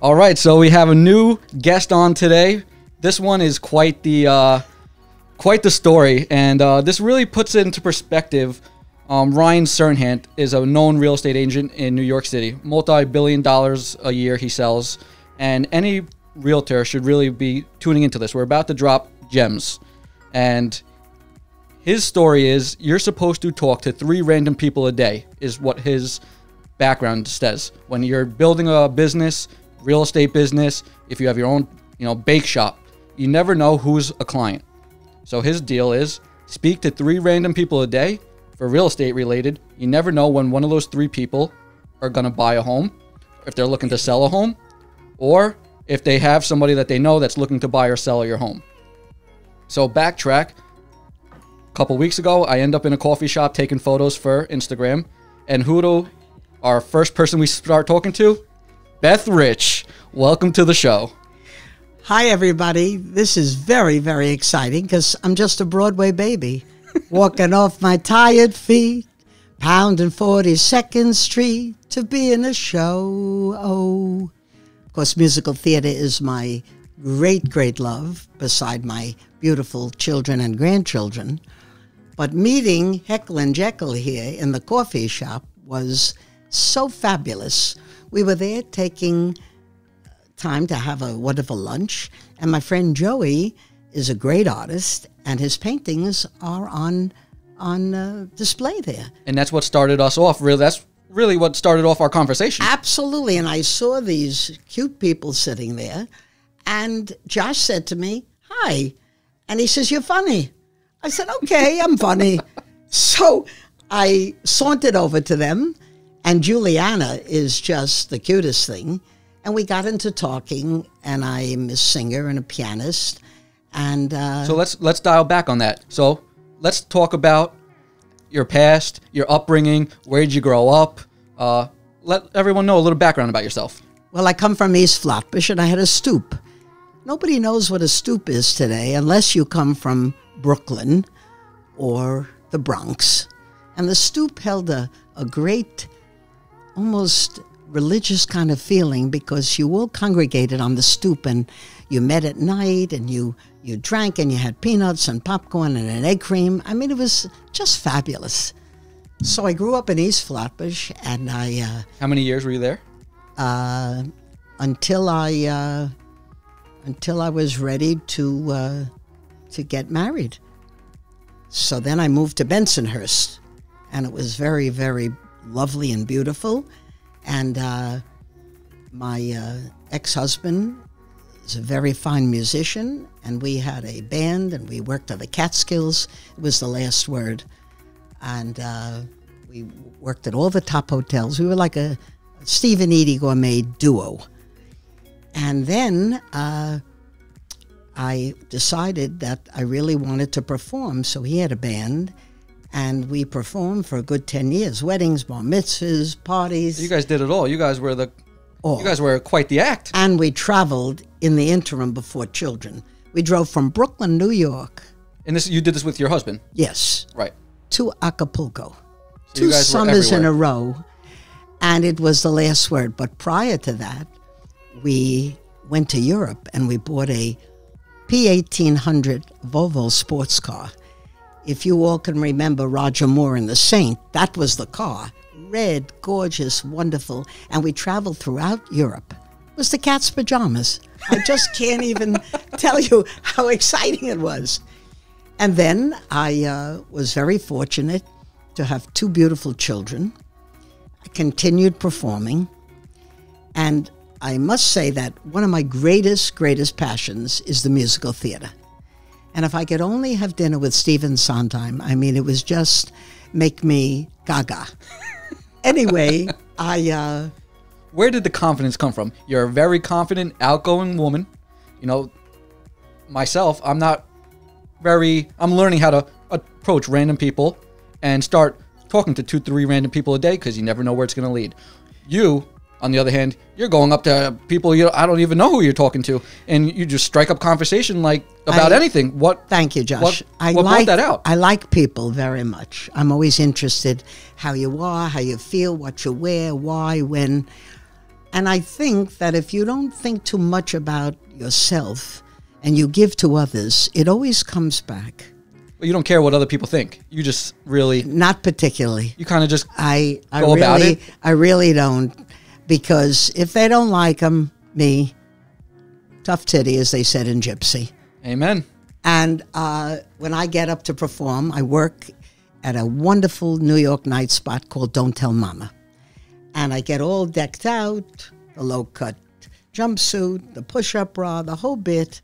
All right, so we have a new guest on today. This one is quite the story, and this really puts it into perspective. Ryan Cernan is a known real estate agent in New York City. Multi-billion dollars a year he sells, and any realtor should really be tuning into this. We're about to drop gems, and his story is you're supposed to talk to 3 random people a day, is what his background says. When you're building a business, real estate business, if you have your own, bake shop, you never know who's a client. So his deal is speak to 3 random people a day for real estate related. You never know when one of those 3 people are going to buy a home, if they're looking to sell a home, or if they have somebody that they know that's looking to buy or sell your home. So backtrack. A couple weeks ago, I end up in a coffee shop taking photos for Instagram. And who do our first person we start talking to? Beth Rich. Welcome to the show. Hi, everybody. This is very, very exciting because I'm just a Broadway baby walking off my tired feet, pounding 42nd Street to be in a show. Oh, of course, musical theater is my great, great love beside my beautiful children and grandchildren. But meeting Heckle and Jekyll here in the coffee shop was so fabulous. We were there taking time to have a wonderful lunch, and my friend Joey is a great artist, and his paintings are on display there. And that's what started us off. Really, that's really what started off our conversation. Absolutely. And I saw these cute people sitting there, and Josh said to me, "Hi," and he says, "You're funny." I said, "Okay, I'm funny." So I sauntered over to them, and Juliana is just the cutest thing. And we got into talking, and I'm a singer and a pianist. And so let's dial back on that. So let's talk about your past, your upbringing. Where did you grow up? Let everyone know a little background about yourself. Well, I come from East Flatbush, and I had a stoop. Nobody knows what a stoop is today unless you come from Brooklyn or the Bronx. And the stoop held a great, almost religious kind of feeling because you all congregated on the stoop and you met at night and you drank and you had peanuts and popcorn and an egg cream. I mean, it was just fabulous. So I grew up in East Flatbush, and I... How many years were you there? Until I was ready to get married. So then I moved to Bensonhurst, and it was very, very lovely and beautiful. And my ex-husband is a very fine musician, and we had a band, and we worked at the Catskills. It was the last word. And we worked at all the top hotels. We were like a Steve and Edie gourmet duo. And then I decided that I really wanted to perform, so he had a band. And we performed for a good 10 years. Weddings, bar mitzvahs, parties. You guys did it all. You guys were You guys were quite the act. And we traveled in the interim before children. We drove from Brooklyn, New York. And you did this with your husband? Yes. Right. To Acapulco. So 2 summers in a row. And it was the last word. But prior to that, we went to Europe and we bought a P1800 Volvo sports car. If you all can remember Roger Moore and the Saint, that was the car. Red, gorgeous, wonderful. And we traveled throughout Europe. It was the cat's pajamas. I just can't even tell you how exciting it was. And then I was very fortunate to have 2 beautiful children. I continued performing. And I must say that one of my greatest, greatest passions is the musical theater. And if I could only have dinner with Stephen Sondheim, I mean, it was just make me gaga. Anyway, Where did the confidence come from? You're a very confident, outgoing woman. Myself, I'm learning how to approach random people and start talking to 2-3 random people a day because you never know where it's going to lead. You, on the other hand, you're going up to people I don't even know who you're talking to, and you just strike up conversation about anything. Thank you, Josh. What brought that out? I like people very much. I'm always interested how you are, how you feel, what you wear, why, when. And I think that if you don't think too much about yourself and you give to others, it always comes back. But you don't care what other people think. You just really... Not particularly. You kind of just I go about it? I really don't. Because if they don't like me, tough titty, as they said in Gypsy. Amen. And when I get up to perform, I work at a wonderful New York night spot called Don't Tell Mama. And I get all decked out, the low-cut jumpsuit, the push-up bra, the whole bit.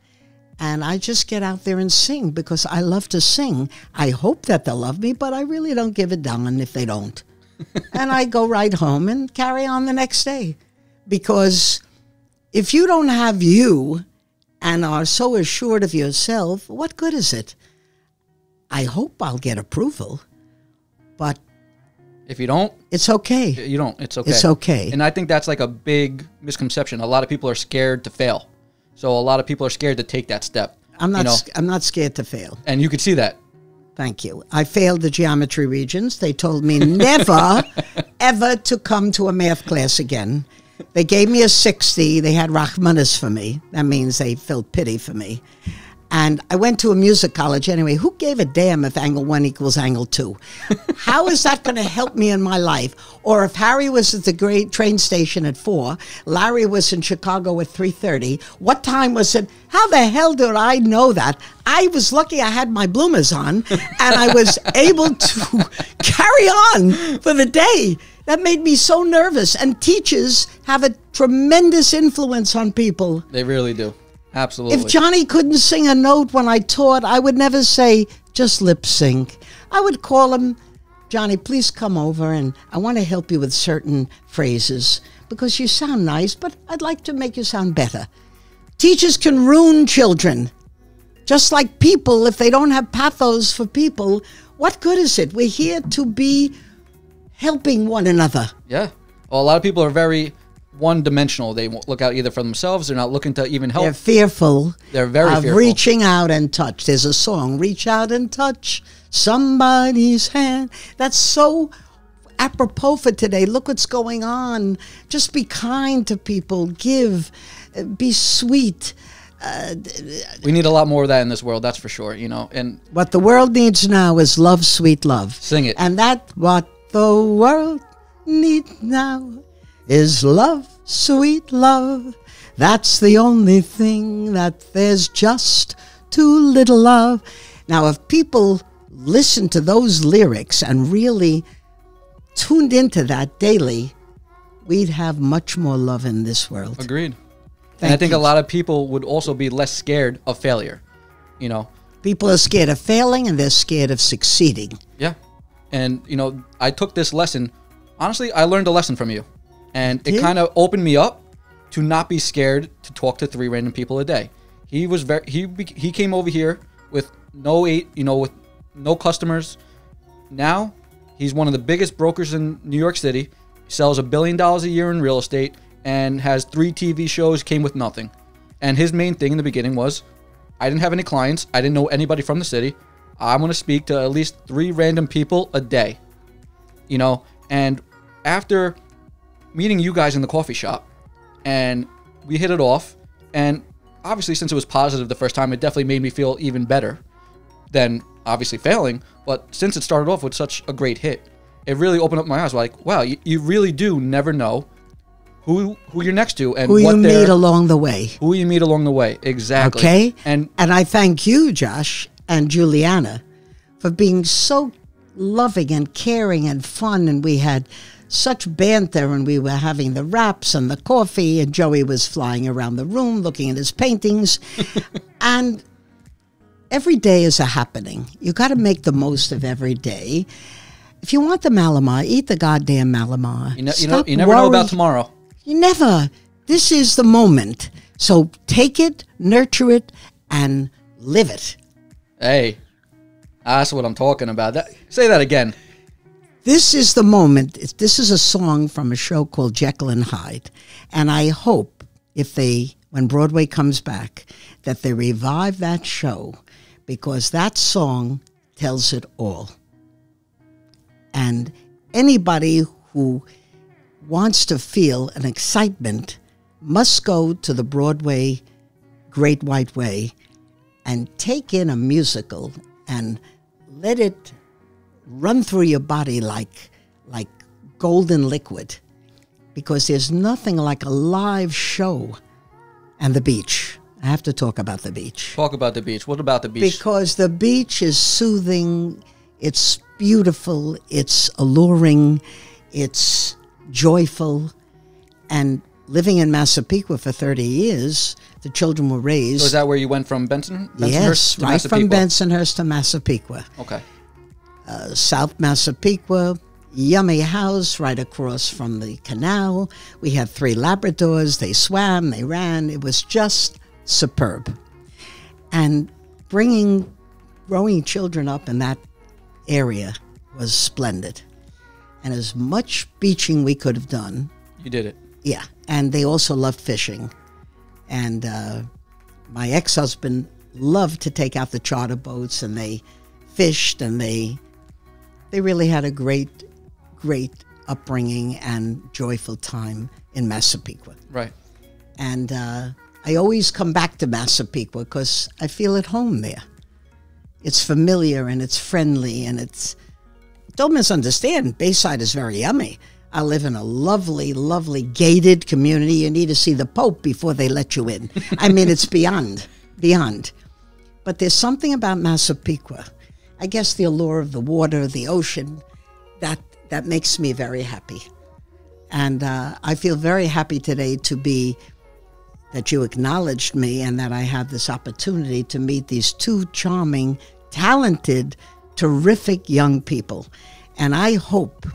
And I just get out there and sing because I love to sing. I hope that they'll love me, but I really don't give a darn if they don't. And I go right home and carry on the next day. Because if you don't have you and are so assured of yourself, what good is it? I hope I'll get approval, but if you don't, it's okay. You don't. It's okay. It's okay. And I think that's like a big misconception. A lot of people are scared to fail. So a lot of people are scared to take that step. I'm not scared to fail. And you could see that. Thank you. I failed the geometry regions. They told me never, ever to come to a math class again. They gave me a 60. They had Rachmanis for me. That means they felt pity for me. And I went to a music college anyway. Who gave a damn if angle 1 equals angle 2? How is that going to help me in my life? Or if Harry was at the great train station at 4, Larry was in Chicago at 3:30, what time was it? How the hell did I know that? I was lucky I had my bloomers on, and I was able to carry on for the day. That made me so nervous. And teachers have a tremendous influence on people. They really do. Absolutely. If Johnny couldn't sing a note when I taught, I would never say, just lip sync. I would call him, Johnny, please come over, and I want to help you with certain phrases because you sound nice, but I'd like to make you sound better. Teachers can ruin children. Just like people, if they don't have pathos for people, what good is it? We're here to be helping one another. Yeah. Well, a lot of people are very one-dimensional. They won't look out either for themselves. They're not looking to even help. They're fearful. They're very fearful. Reaching out and touch. There's a song, Reach Out and Touch Somebody's Hand. That's so apropos for today. Look what's going on. Just be kind to people. Give. Be sweet. We need a lot more of that in this world, that's for sure, And what the world needs now is love, sweet love. Sing it. And that's what the world needs now is love, sweet love. That's the only thing that there's just too little of. Now, if people listen to those lyrics and really tuned into that daily, we'd have much more love in this world. Agreed. And I think a lot of people would also be less scared of failure, People are scared of failing and they're scared of succeeding. Yeah. And, I took this lesson. Honestly, I learned a lesson from you. And it kind of opened me up to not be scared to talk to 3 random people a day. He was he came over here with with no customers. Now he's one of the biggest brokers in New York City. He sells $1 billion a year in real estate and has 3 TV shows, came with nothing. And his main thing in the beginning was, I didn't have any clients. I didn't know anybody from the city. I'm going to speak to at least 3 random people a day. And after meeting you guys in the coffee shop, and we hit it off, and obviously since it was positive the first time, it definitely made me feel even better than obviously failing. But since it started off with such a great hit, it really opened up my eyes. Like, wow, you really do never know who you're next to and who you meet along the way. Who you meet along the way, exactly. Okay, and I thank you, Josh and Juliana, for being so loving and caring and fun, and we had such banter, and we were having the wraps and the coffee, and Joey was flying around the room looking at his paintings. And every day is a happening. You got to make the most of every day. If you want the Malamar, eat the goddamn Malamar. You never know about tomorrow. You never. This is the moment. So take it, nurture it, and live it. Hey, that's what I'm talking about. Say that again. This is the moment. This is a song from a show called Jekyll and Hyde. And I hope when Broadway comes back, that they revive that show, because that song tells it all. And anybody who wants to feel an excitement must go to the Broadway Great White Way and take in a musical and let it run through your body like golden liquid, because there's nothing like a live show. And the beach. I have to talk about the beach. Talk about the beach. What about the beach? Because the beach is soothing, it's beautiful, it's alluring, it's joyful. And living in Massapequa for 30 years, the children were raised. So is that where you went from Bensonhurst yes, to right Massapequa? from Bensonhurst to Massapequa. Okay. South Massapequa, yummy house right across from the canal. We had 3 Labradors. They swam, they ran. It was just superb. And growing children up in that area was splendid. And as much beaching we could have done. You did it. Yeah. And they also loved fishing. And my ex-husband loved to take out the charter boats, and they fished, and they really had a great upbringing and joyful time in Massapequa. Right. And I always come back to Massapequa because I feel at home there. It's familiar and it's friendly, and don't misunderstand, Bayside is very yummy. I live in a lovely, lovely gated community. You need to see the Pope before they let you in. I mean, it's beyond. But there's something about Massapequa, I guess the allure of the water, the ocean, that makes me very happy. And I feel very happy today that you acknowledged me and that I have this opportunity to meet these 2 charming, talented, terrific young people. And I hope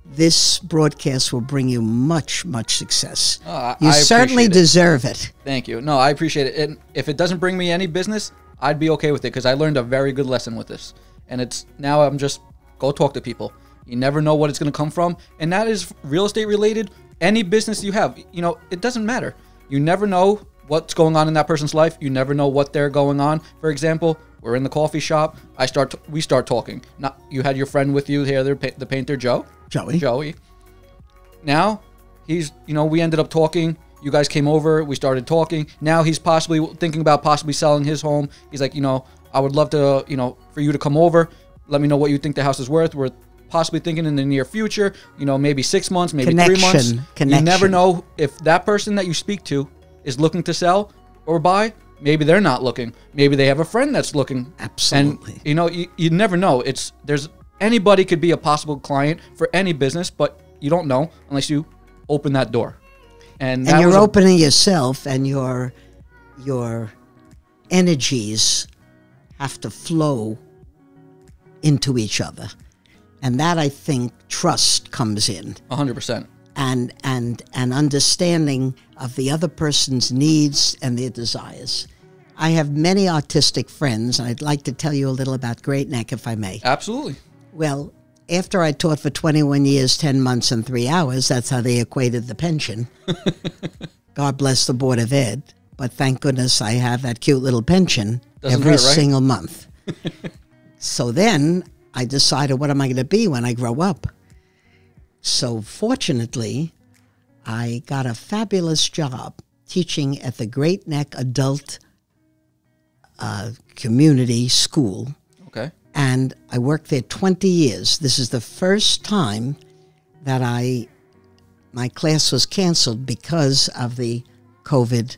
this broadcast will bring you much, much success. You certainly deserve it. Thank you. No, I appreciate it. And if it doesn't bring me any business, I'd be okay with it, because I learned a very good lesson with this. And now I'm just go talk to people. You never know what it's going to come from. And that is real estate related. Any business you have, it doesn't matter. You never know what's going on in that person's life. You never know what they're going on. For example, we're in the coffee shop. We start talking. Now, you had your friend with you here, the painter, Joey. Now, we ended up talking. You guys came over. We started talking. Now he's thinking about possibly selling his home. He's like, I would love to, for you to come over. Let me know what you think the house is worth. We're possibly thinking in the near future, maybe 6 months, maybe 3 months. You never know if that person that you speak to is looking to sell or buy. Maybe they're not looking. Maybe they have a friend that's looking. Absolutely. And you never know. Anybody could be a possible client for any business, but you don't know unless you open that door. And you're opening yourself, and your energies have to flow into each other. And that, I think, trust comes in. 100%. And understanding of the other person's needs and their desires. I have many artistic friends, and I'd like to tell you a little about Great Neck, if I may. Absolutely. Well, after I taught for 21 years, 10 months, and 3 hours, that's how they equated the pension. God bless the Board of Ed. But thank goodness I have that cute little pension every single month. So then I decided, what am I going to be when I grow up? So fortunately, I got a fabulous job teaching at the Great Neck Adult Community School. Okay. And I worked there 20 years. This is the first time that my class was canceled because of the COVID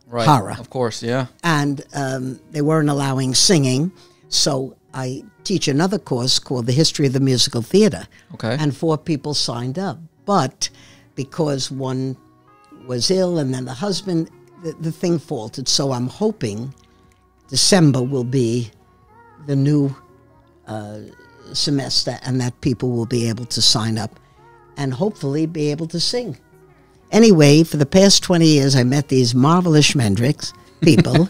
horror. Of course, yeah. And they weren't allowing singing. So I teach another course called The History of the Musical Theater. Okay. And 4 people signed up. But because one was ill and then the husband, the thing faltered. So I'm hoping December will be the new semester, and that people will be able to sign up and hopefully be able to sing. Anyway, for the past 20 years, I met these marvelous Schmendricks people,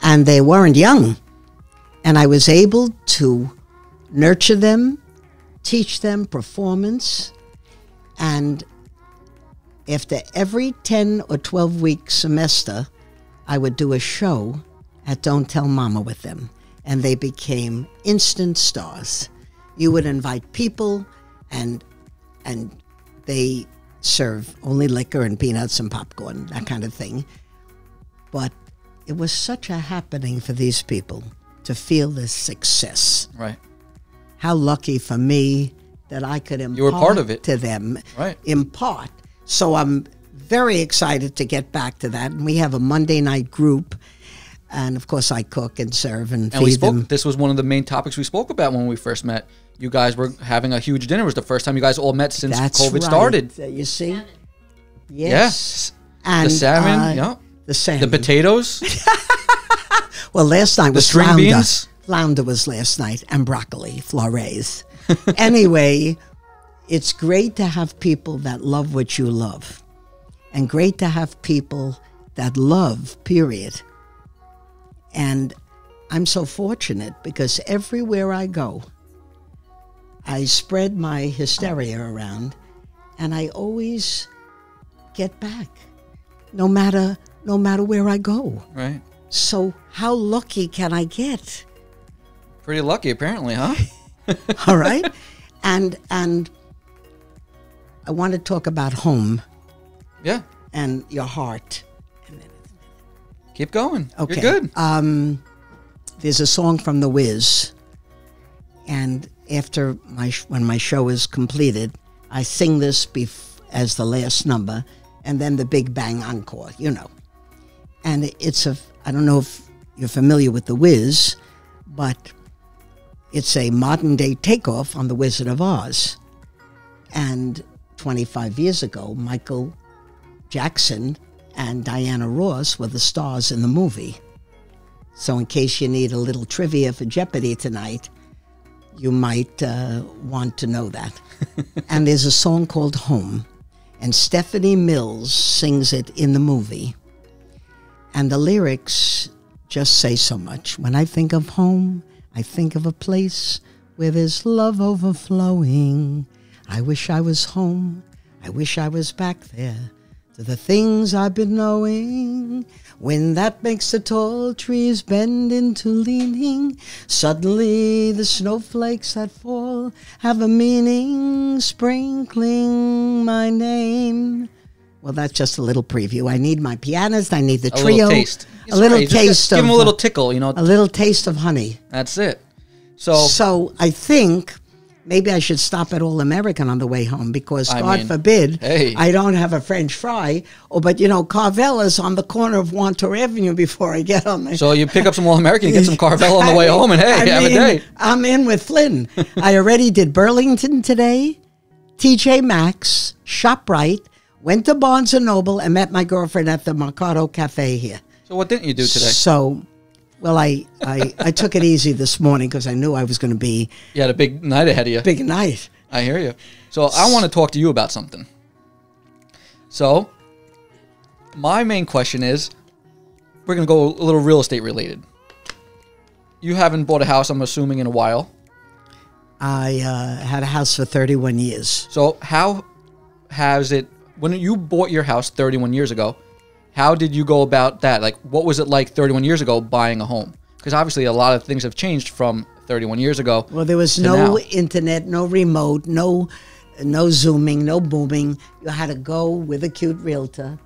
and they weren't young. And I was able to nurture them, teach them performance, and after every 10 or 12-week semester, I would do a show at Don't Tell Mama with them, and they became instant stars. You would invite people, and they serve only liquor and peanuts and popcorn, that kind of thing. But it was such a happening for these people to feel this success. Right. How lucky for me that I could impart You were part of it. to them. Right. Impart. So I'm very excited to get back to that. And we have a Monday night group. And of course I cook and serve and feed them. This was one of the main topics we spoke about when we first met. You guys were having a huge dinner. It was the first time you guys all met since COVID started. You see? Yes. And the salmon, yeah. The salmon. The potatoes. Well, last night was string flounder. beans. Flounder was last night, and broccoli, florets. Anyway, it's great to have people that love what you love. And great to have people that love, period. And I'm so fortunate because everywhere I go, I spread my hysteria around, and I always get back, no matter where I go. Right. So how lucky can I get? Pretty lucky, apparently, huh? All right, and I want to talk about home. Yeah. And your heart. Keep going. Okay. You're good. There's a song from The Wiz, and after when my show is completed, I sing this as the last number, and then the Big Bang encore, you know. And I don't know if you're familiar with The Wiz, but it's a modern-day takeoff on The Wizard of Oz. And 25 years ago, Michael Jackson and Diana Ross were the stars in the movie. So in case you need a little trivia for Jeopardy tonight, you might want to know that. And there's a song called Home, and Stephanie Mills sings it in the movie. And the lyrics just say so much. When I think of home, I think of a place where there's love overflowing. I wish I was home. I wish I was back there to the things I've been knowing. When that makes the tall trees bend into leaning, suddenly the snowflakes that fall have a meaning, sprinkling my name. Well, that's just a little preview. I need my pianist. I need the trio. A little taste. A little taste. Give him a little tickle, you know. A little taste of honey. That's it. So I think maybe I should stop at All American on the way home because, God forbid, I don't have a French fry. But, you know, Carvella's on the corner of Wantor Avenue before I get on there. So you pick up some All American, get some Carvella on the way home, and have a day. I'm in with Flynn. I already did Burlington today, TJ Maxx, ShopRite, went to Barnes & Noble, and met my girlfriend at the Mercado Cafe here. So what didn't you do today? So, well, I took it easy this morning because I knew I was going to be... You had a big night ahead of you. Big night. I hear you. So I want to talk to you about something. So my main question is, we're going to go a little real estate related. You haven't bought a house, I'm assuming, in a while. I had a house for 31 years. So how has it... When you bought your house 31 years ago, how did you go about that? Like, what was it like 31 years ago buying a home? Because obviously a lot of things have changed from 31 years ago. Well, there was no internet, no remote, no Zooming, no booming. You had to go with a cute realtor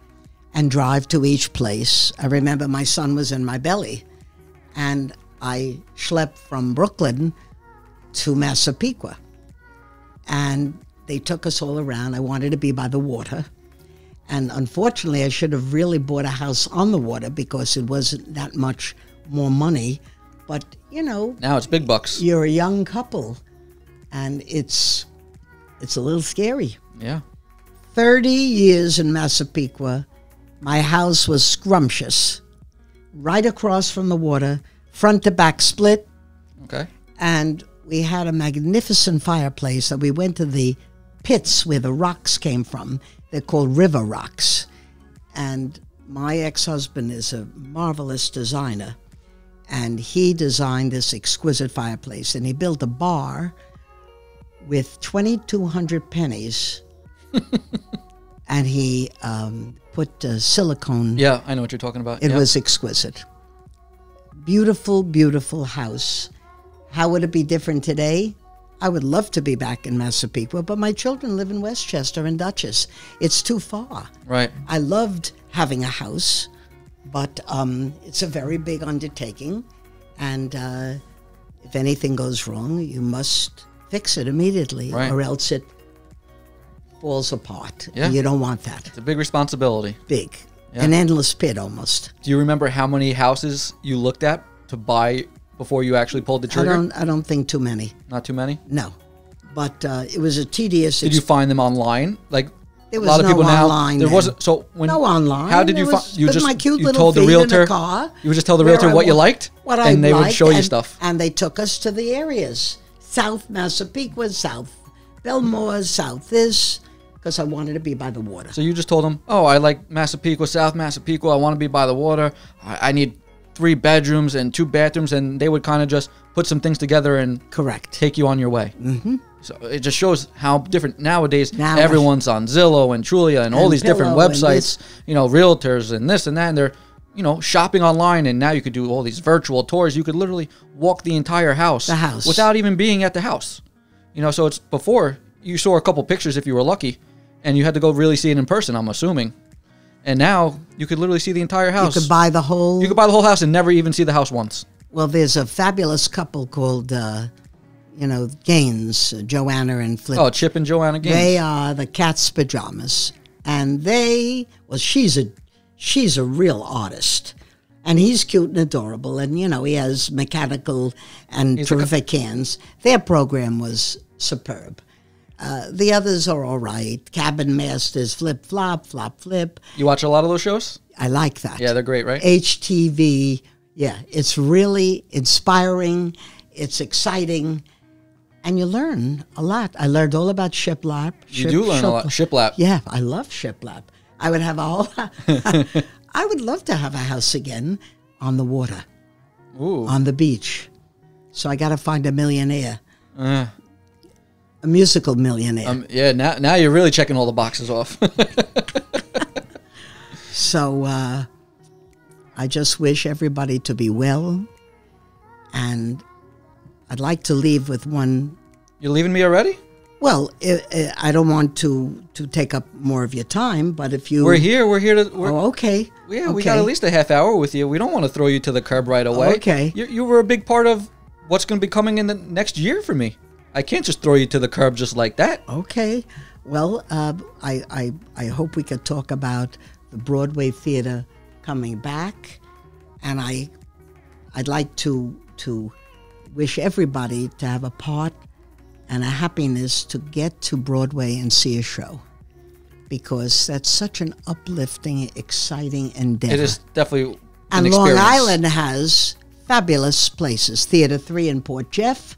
and drive to each place. I remember my son was in my belly, and I schlepped from Brooklyn to Massapequa. And they took us all around. I wanted to be by the water. And unfortunately, I should have really bought a house on the water because it wasn't that much more money. But, you know... Now it's big bucks. You're a young couple, and it's a little scary. Yeah. 30 years in Massapequa, my house was scrumptious. Right across from the water, front to back split. Okay. And we had a magnificent fireplace that we went to the pits where the rocks came from. They're called river rocks. And my ex-husband is a marvelous designer. And he designed this exquisite fireplace. And he built a bar with 2,200 pennies. And he put silicone. Yeah, I know what you're talking about. It was exquisite. Beautiful, beautiful house. How would it be different today? I would love to be back in Massapequa, but my children live in Westchester and Dutchess. It's too far. Right. I loved having a house, but it's a very big undertaking, and if anything goes wrong, you must fix it immediately, Right. or else it falls apart. Yeah. You don't want that. It's a big responsibility. Big. Yeah. An endless pit almost. Do you remember how many houses you looked at to buy before you actually pulled the trigger? I don't think too many. Not too many? No. But it was a tedious Did you find them online? Like There a was lot of no people now. online There then. wasn't. So when No online. How did It you was find? You with just my cute you little told the feet in a realtor. car You would just tell the where realtor I what you wa- liked, what I and they would liked, show you and- stuff. And they took us to the areas. South Massapequa, South Belmore, South this, because I wanted to be by the water. So you just told them, "Oh, I like Massapequa, South Massapequa. I want to be by the water. I need 3 bedrooms and 2 bathrooms," and they would kind of just put some things together and Correct. take you on your way. Mm-hmm. So it just shows how different nowadays. Now- Everyone's on Zillow and Trulia and all And these different Pillow and websites. You know, realtors and this and that. And they're, shopping online. And now you could do all these virtual tours. You could literally walk the entire house, The house. without even being at the house. So it's before you saw a couple pictures if you were lucky, and you had to go really see it in person. I'm assuming. And now you could literally see the entire You house. could buy the whole. You could buy the whole house and never even see the house once. Well, there's a fabulous couple called, Gaines, Joanna and Flip. Oh, Chip and Joanna Gaines. They are the Cat's Pajamas, and she's a real artist, and he's cute and adorable, and he has mechanical and terrific hands. Their program was superb. The others are all right. Cabin Masters, Flip Flop, Flop Flip. You watch a lot of those shows? I like that. Yeah, they're great, right? HTV. Yeah, it's really inspiring. It's exciting. And you learn a lot. I learned all about shiplap. You do learn a lot. Shiplap. Yeah, I love shiplap. I would have a whole. I would love to have a house again on the water, Ooh. on the beach. So I got to find a millionaire, Uh, a musical millionaire. yeah, now you're really checking all the boxes off. So I just wish everybody to be well, and I'd like to leave with one. You're leaving me already? Well, I don't want to take up more of your time, but if you... We're here to... Oh, okay. Yeah, okay. we got at least a half hour with you. We don't want to throw you to the curb right away. Okay. You were a big part of what's going to be coming in the next year for me. I can't just throw you to the curb just like that. Okay. Well, I hope we could talk about the Broadway theater coming back, and I'd like to wish everybody to have a part and a happiness to get to Broadway and see a show, because that's such an uplifting, exciting endeavor. It is definitely an And experience. Long Island has fabulous places. Theater 3 in Port Jeff,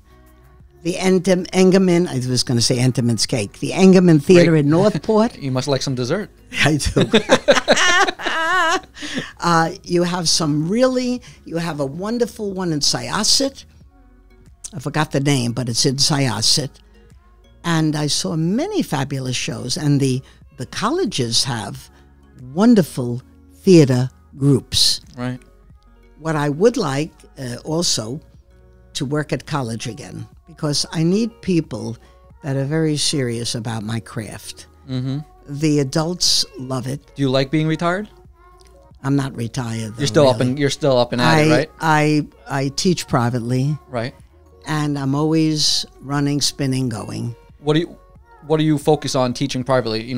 the Engerman, I was going to say Entenmann's Cake, the Engerman Theater Great. in Northport. You must like some dessert. I do. You have a wonderful one in Syosset. I forgot the name, but it's in Syosset. And I saw many fabulous shows. And the colleges have wonderful theater groups. Right. What I would like also to work at college again, because I need people that are very serious about my craft. Mm-hmm. The adults love it. Do you like being retired? I'm not retired, though, You're still really. you're still up and at it, right? I teach privately, Right. and I'm always running, spinning, going. What do you focus on teaching privately?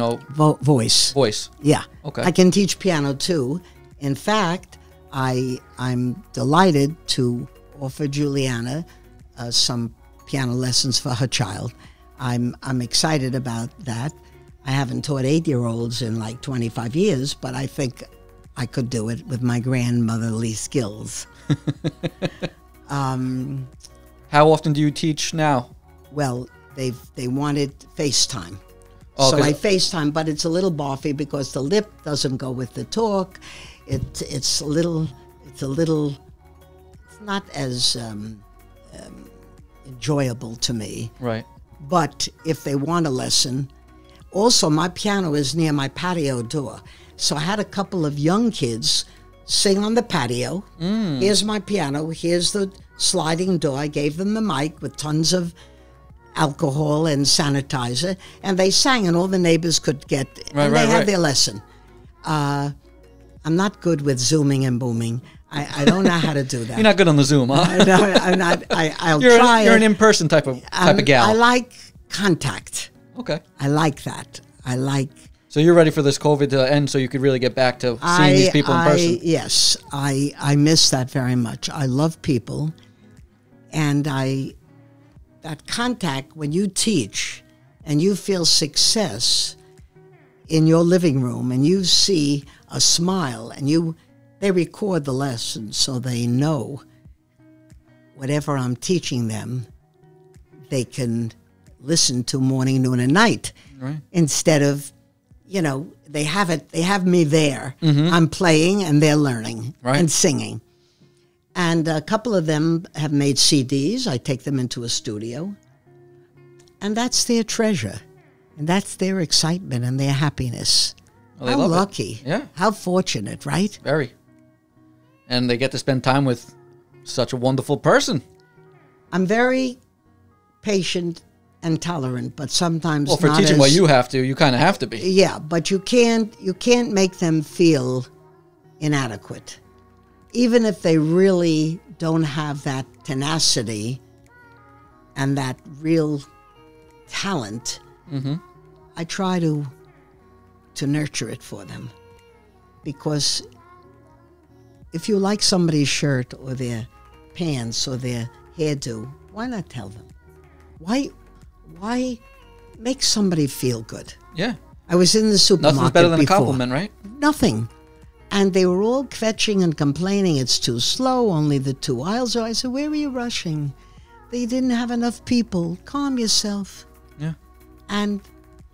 Voice. Voice. Yeah. Okay. I can teach piano too. In fact, I'm delighted to offer Juliana some piano lessons for her child. I'm excited about that. I haven't taught 8-year-olds in like 25 years, but I think I could do it with my grandmotherly skills. How often do you teach now? Well, they wanted FaceTime. Oh, So 'cause- I FaceTime, but it's a little boffy because the lip doesn't go with the talk. It's not as enjoyable to me. Right. But if they want a lesson, also my piano is near my patio door. So I had a couple of young kids sing on the patio. Here's my piano. Here's the sliding door. I gave them the mic with tons of alcohol and sanitizer, and they sang, and all the neighbors could get, and they had their lesson. I'm not good with zooming and booming. I don't know how to do that. You're not good on the Zoom, huh? No, I'm not. I'll try. You're an in-person type of gal. I like contact. Okay. I like that. I like. So you're ready for this COVID to end so you could really get back to seeing these people in person? Yes. I miss that very much. I love people. And that contact, when you teach and you feel success in your living room and you see a smile and they record the lesson so they know whatever I'm teaching them, they can listen to morning, noon, and night. Right. Instead of, they have me there. Mm-hmm. I'm playing and they're learning and singing. And a couple of them have made CDs. I take them into a studio. And that's their treasure. And that's their excitement and their happiness. Well, how lucky. Yeah. How fortunate, right? Very. And they get to spend time with such a wonderful person. I'm very patient and tolerant, but sometimes for teaching what you have to, you kind of have to be. Yeah, but you can't make them feel inadequate. Even if they really don't have that tenacity and that real talent, I try to nurture it for them. Because if you like somebody's shirt or their pants or their hairdo, why not tell them? Why make somebody feel good? Yeah. I was in the supermarket. Nothing's better than before. a compliment, right? Nothing. And they were all kvetching and complaining, it's too slow, only the 2 aisles. So I said, where were you rushing? They didn't have enough people. Calm yourself. Yeah. And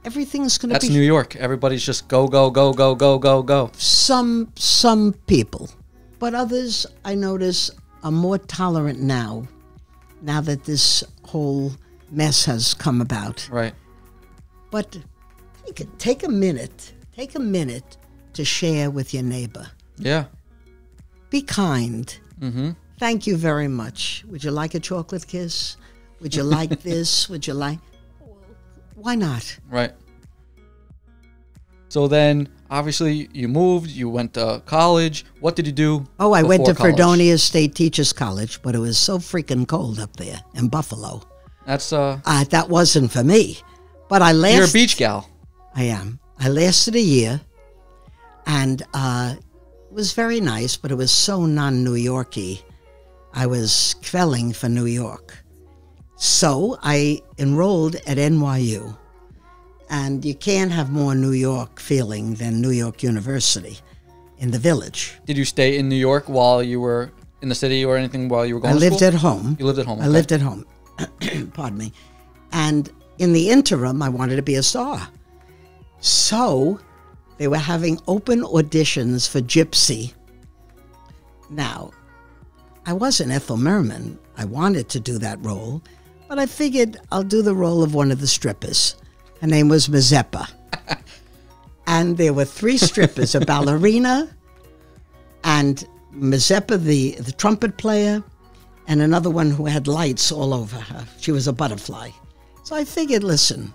everything's going to be... That's New York. Everybody's just go, go, go, go, go, go, go. Some people. But others, I notice, are more tolerant now that this whole mess has come about. Right. But take a minute to share with your neighbor. Yeah. Be kind. Mm-hmm. Thank you very much. Would you like a chocolate kiss? Would you like this? Would you like... Why not? Right. So then, obviously, you moved, you went to college. What did you do? Oh, I went to college? Fredonia State Teachers College, but it was so freaking cold up there in Buffalo. That's that wasn't for me. But I lasted... You're a beach gal. I am. I lasted a year, and it was very nice, but it was so non-New Yorky. I was quelling for New York. So I enrolled at NYU. And you can't have more New York feeling than New York University in the Village. Did you stay in New York while you were in the city or anything while you were going to school? I lived at home. You lived at home, okay. I lived at home. Pardon me. And in the interim, I wanted to be a star. So they were having open auditions for Gypsy. Now, I wasn't Ethel Merman. I wanted to do that role, but I figured I'll do the role of one of the strippers. Her name was Mazeppa. And there were 3 strippers, a ballerina, and Mazeppa, the trumpet player, and another one who had lights all over her. She was a butterfly. So I figured, listen,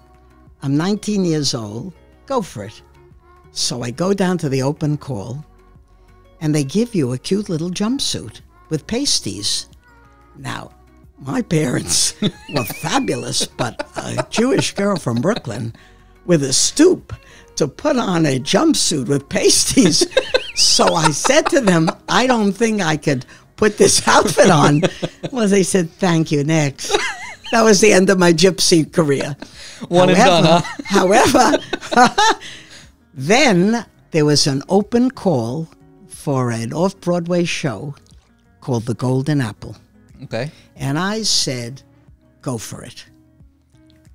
I'm 19 years old, go for it. So I go down to the open call, and they give you a cute little jumpsuit with pasties. Now, my parents were fabulous, but a Jewish girl from Brooklyn with a stoop to put on a jumpsuit with pasties. So I said to them, I don't think I could put this outfit on. Well, they said, thank you, next. That was the end of my gypsy career. One and done, huh? However, then there was an open call for an off-Broadway show called The Golden Apple. Okay. And I said, go for it.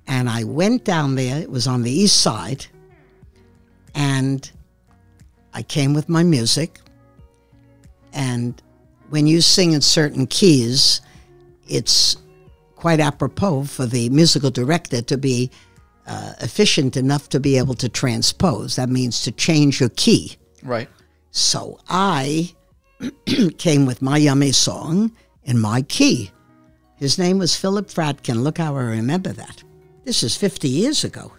And I went down there. It was on the east side. And I came with my music. And when you sing in certain keys, it's quite apropos for the musical director to be efficient enough to be able to transpose. That means to change your key. Right. So I came with my yummy song in my key. His name was Philip Fratkin. Look how I remember that. This is 50 years ago.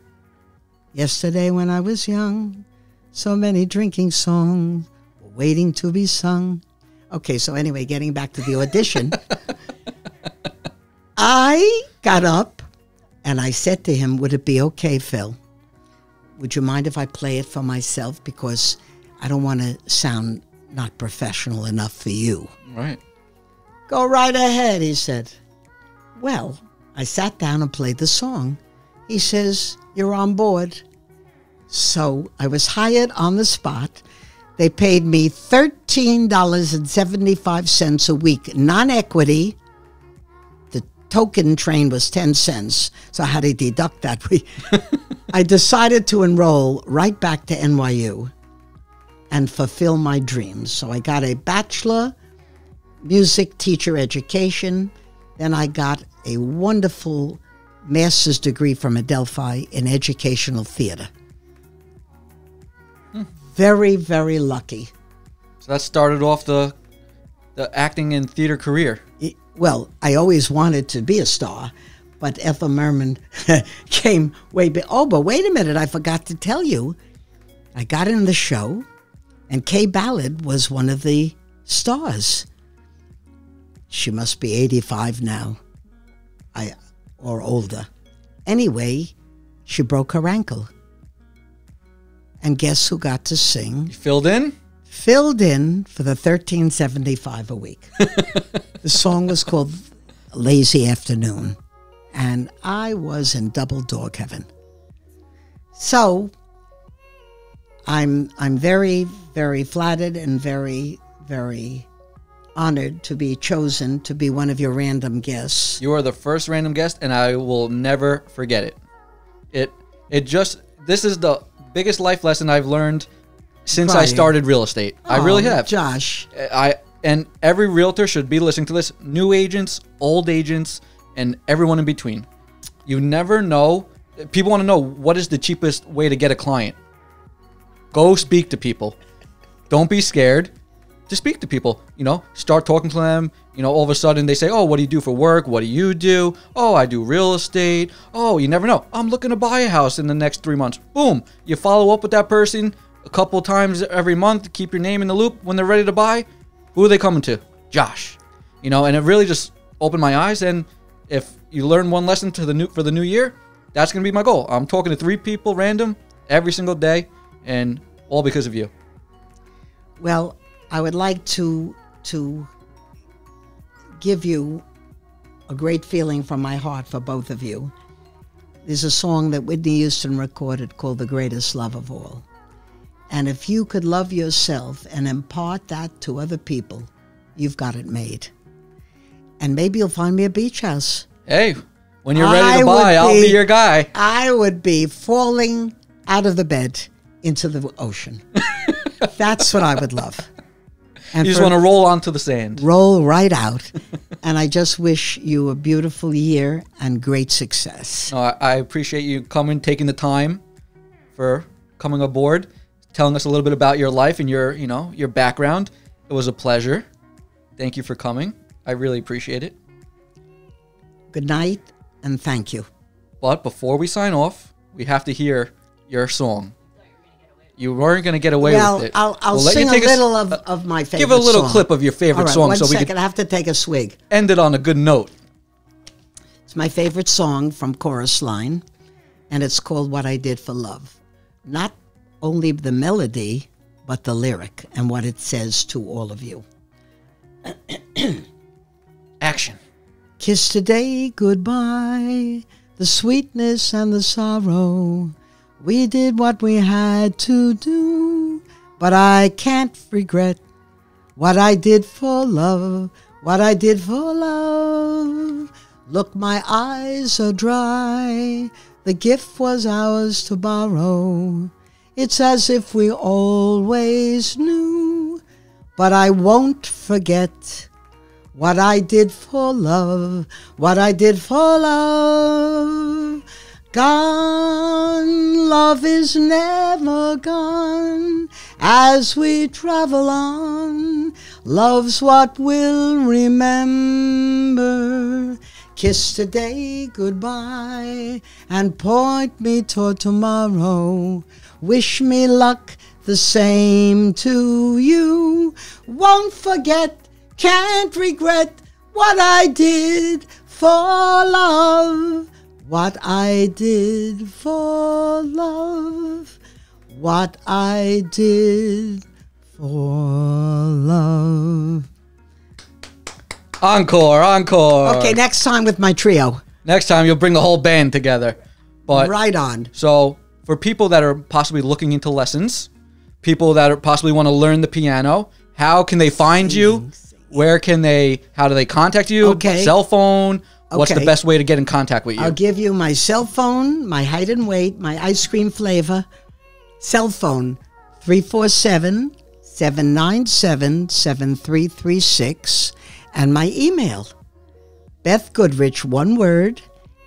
Yesterday when I was young, so many drinking songs were waiting to be sung. Okay, so anyway, getting back to the audition, I got up and I said to him, would it be okay, Phil? Would you mind if I play it for myself? Because I don't want to sound not professional enough for you. Right. Go right ahead, he said. Well, I sat down and played the song. He says, you're on board. So I was hired on the spot. They paid me $13.75 a week, non-equity. The token train was 10 cents, so I had to deduct that. I decided to enroll right back to NYU and fulfill my dreams. So I got a bachelor music teacher education. Then I got a wonderful master's degree from Adelphi in educational theater. Very, very lucky. So that started off the acting and theater career. Well, I always wanted to be a star, but Ethel Merman came way back. Oh, but wait a minute, I forgot to tell you. I got in the show, and Kay Ballard was one of the stars. She must be 85 now, or older. Anyway, she broke her ankle. And guess who got to sing? You filled in? Filled in for the $13.75 a week. The song was called Lazy Afternoon. And I was in double dog heaven. So I'm very, very flattered and very, very honored to be chosen to be one of your random guests. You are the first random guest, and I will never forget it. This is the biggest life lesson I've learned since I started real estate. I really have. Josh. And every realtor should be listening to this. New agents, old agents, and everyone in between. You never know. People want to know, what is the cheapest way to get a client? Go speak to people. Don't be scared to speak to people. Start talking to them. All of a sudden they say, oh, what do you do for work? What do you do? Oh, I do real estate. Oh, you never know. I'm looking to buy a house in the next 3 months. Boom. You follow up with that person a couple times every month. Keep your name in the loop. When they're ready to buy, who are they coming to? Josh. And it really just opened my eyes. And if you learn one lesson for the new year, that's going to be my goal. I'm talking to 3 people random every single day, and all because of you. Well, I would like to give you a great feeling from my heart for both of you. There's a song that Whitney Houston recorded called The Greatest Love of All. And if you could love yourself and impart that to other people, you've got it made. And maybe you'll find me a beach house. Hey, when you're ready to buy, I'll be your guy. I would be falling out of the bed into the ocean. That's what I would love. And you just want to roll onto the sand. Roll right out. And I just wish you a beautiful year and great success. No, I appreciate you coming, taking the time for coming aboard, telling us a little bit about your life and your background. It was a pleasure. Thank you for coming. I really appreciate it. Good night, and thank you. But before we sign off, we have to hear your song. You weren't going to get away with it. I'll sing a little of my favorite song. Give a little clip of your favorite song. One second, I have to take a swig. End it on a good note. It's my favorite song from Chorus Line, and it's called What I Did for Love. Not only the melody, but the lyric and what it says to all of you. Action. Kiss today goodbye, the sweetness and the sorrow. We did what we had to do, but I can't regret what I did for love, what I did for love. Look, my eyes are dry, the gift was ours to borrow. It's as if we always knew, but I won't forget what I did for love, what I did for love. Gone, love is never gone. As we travel on, Love's what we'll remember. Kiss today goodbye and point me toward tomorrow. Wish me luck, the same to you. Won't forget, can't regret what I did for love. What I did for love. What I did for love. Encore, encore. Okay, next time with my trio. Next time you'll bring the whole band together. But Right on. so for people that are possibly looking into lessons, people that are possibly want to learn the piano, how can they find you? Where can they, how do they contact you? Okay. Cell phone? What's the Okay. best way to get in contact with you? I'll give you my cell phone, my height and weight, my ice cream flavor. Cell phone, 347-797-7336. And my email, Beth Goodrich, one word,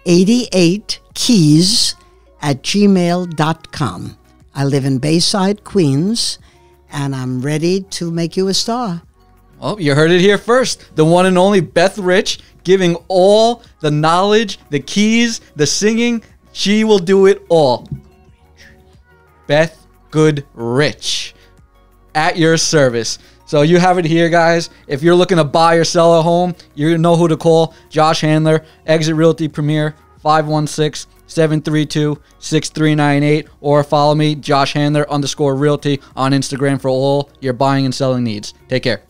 88keys@gmail.com. I live in Bayside, Queens, and I'm ready to make you a star. Well, you heard it here first. The one and only Beth Rich, giving all the knowledge, the keys, the singing. She will do it all. Beth Goodrich, at your service. So you have it here, guys. If you're looking to buy or sell a home, you know who to call. Josh Handler, Exit Realty Premier, 516-732-6398. Or follow me, Josh Handler _Realty on Instagram for all your buying and selling needs. Take care.